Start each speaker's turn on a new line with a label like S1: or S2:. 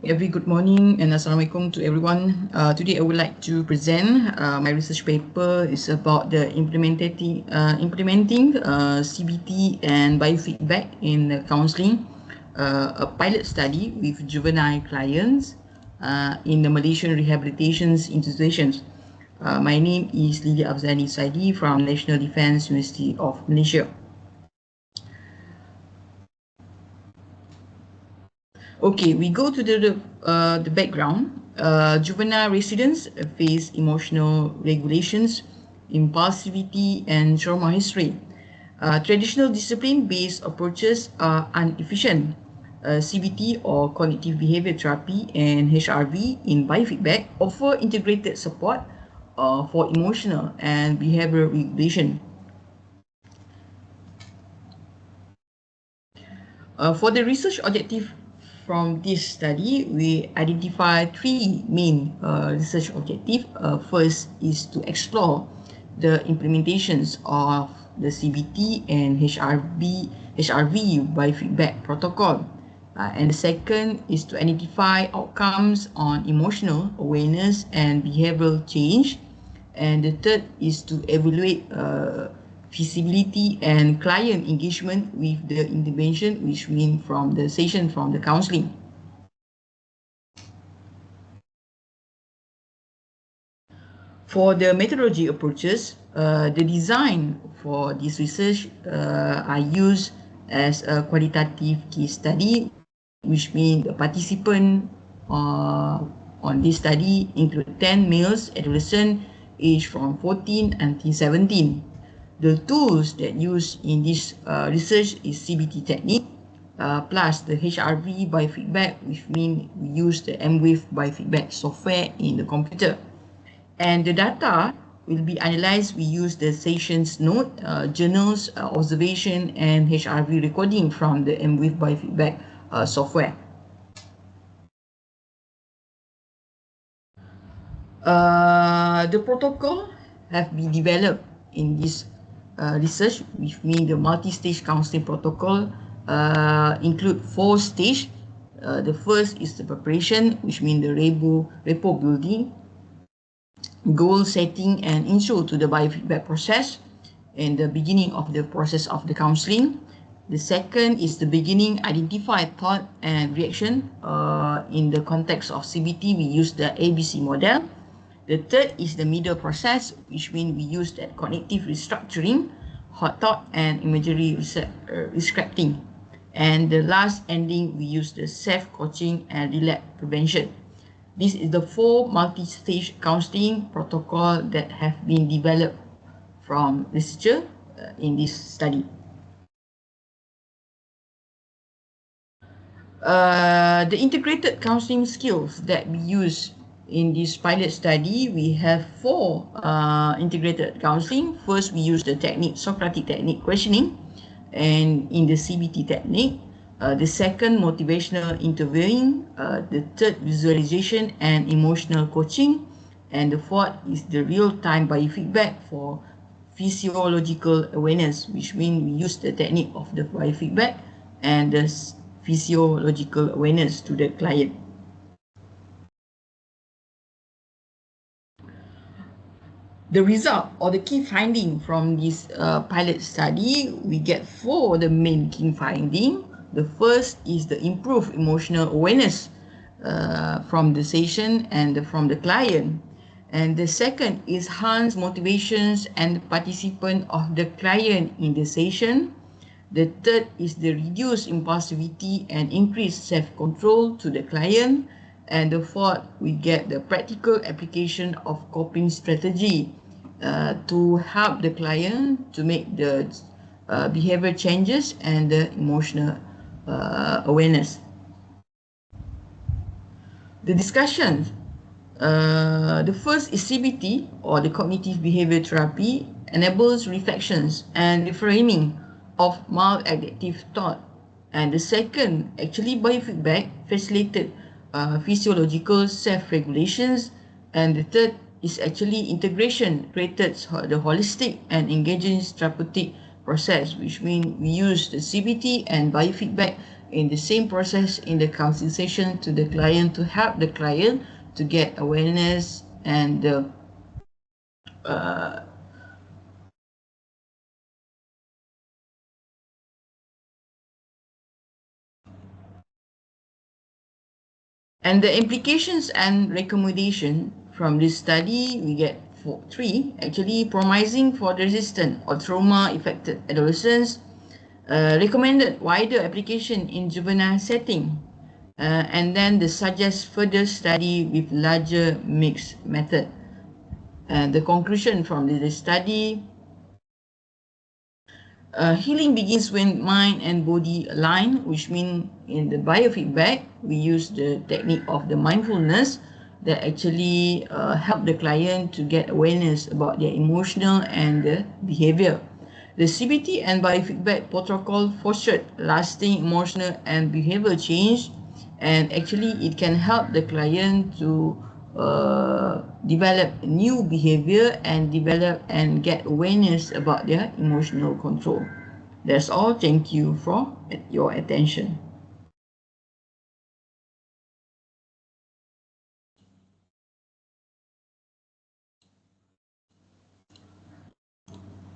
S1: Very good morning and Assalamualaikum to everyone. Today I would like to present my research paper. Is about the implementing CBT and biofeedback in counselling, a pilot study with juvenile clients in the Malaysian rehabilitation institutions. My name is Lilia Afzani Saidi from National Defence University of Malaysia. Okay, we go to the background. Juvenile residents face emotional regulations, impulsivity, and trauma history. Traditional discipline-based approaches are inefficient. CBT or cognitive behavior therapy and HRV in biofeedback offer integrated support for emotional and behavioral regulation. For the research objective from this study, we identify three main research objectives. First is to explore the implementations of the CBT and HRV biofeedback protocol. And the second is to identify outcomes on emotional awareness and behavioral change. And the third is to evaluate feasibility and client engagement with the intervention, which means from the session from the counseling. For the methodology approaches, the design for this research are used as a qualitative case study, which means the participant on this study include 10 males adolescents aged from 14 until 17. The tools that used in this research is CBT technique plus the HRV biofeedback, which means we use the MWave biofeedback software in the computer. And the data will be analyzed. We use the sessions note, journals, observation, and HRV recording from the MWave biofeedback software. The protocol have been developed in this research, which means the multi-stage counseling protocol include 4 stages. The first is the preparation, which means the rapport building, goal setting and intro to the biofeedback process, and the beginning of the process of the counseling. The second is the beginning, identify thought and reaction. In the context of CBT, we use the ABC model. The third is the middle process, which means we use that cognitive restructuring, hot thought and imagery rescripting. And the last ending, we use the self-coaching and relapse prevention. This is the 4 multi-stage counseling protocol that have been developed from researcher in this study. The integrated counseling skills that we use in this pilot study, we have 4 integrated counseling. First, we use the Socratic technique questioning, and in the CBT technique. The second, motivational interviewing. The third, visualization and emotional coaching. And the fourth is the real-time biofeedback for physiological awareness, which means we use the technique of the biofeedback and the physiological awareness to the client. The result or the key finding from this pilot study, we get 4 the main key finding. The first is the improved emotional awareness from the session and from the client. And the second is enhanced motivations and participant of the client in the session. The third is the reduced impulsivity and increased self-control to the client. And the fourth, we get the practical application of coping strategy to help the client to make the behavior changes and the emotional awareness. The discussion. The first is CBT or the cognitive behavior therapy enables reflections and reframing of maladaptive thought. And the second, actually biofeedback facilitated physiological self-regulations. And the third is actually integration created the holistic and engaging therapeutic process, which means we use the CBT and biofeedback in the same process in the counseling session to the client to help the client to get awareness and the implications and recommendation from this study, we get three, actually: promising for the resistant or trauma-affected adolescents, recommended wider application in juvenile setting, and then the suggest further study with larger mixed method. And the conclusion from this study: healing begins when mind and body align, which means in the biofeedback, we use the technique of the mindfulness that actually help the client to get awareness about their emotional and the behavior. The CBT and biofeedback protocol fostered lasting emotional and behavioral change, and actually it can help the client to develop new behavior and develop and get awareness about their emotional control. That's all. Thank you for your attention.